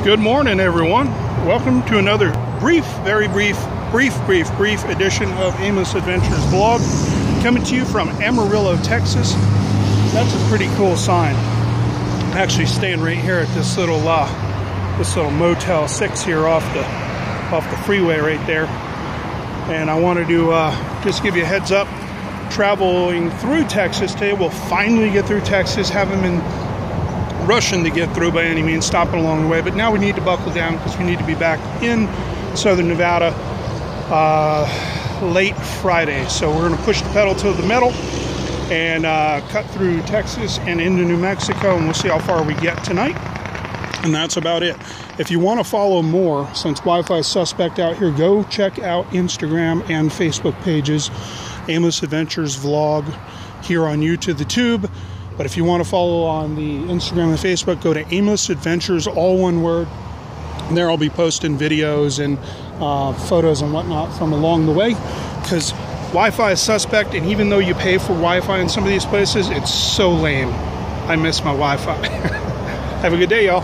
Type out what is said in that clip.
Good morning, everyone. Welcome to another very brief edition of Amos Adventures vlog, coming to you from Amarillo, Texas. That's a pretty cool sign. I'm actually staying right here at this little Motel 6 here off the freeway right there. And I wanted to just give you a heads up. Traveling through Texas today, we'll finally get through Texas. Haven't been rushing to get through by any means, stopping along the way, but now we need to buckle down because we need to be back in southern Nevada late Friday. So we're going to push the pedal to the metal and cut through Texas and into New Mexico, and we'll see how far we get tonight. And that's about it. If you want to follow more, since Wi-Fi is suspect out here, go check out Instagram and Facebook pages. Amos Adventures vlog here on YouTube, the tube. But if you want to follow on the Instagram and Facebook, go to Amos Adventures, all one word. And there I'll be posting videos and photos and whatnot from along the way, because Wi-Fi is suspect, and even though you pay for Wi-Fi in some of these places, it's so lame. I miss my Wi-Fi. Have a good day, y'all.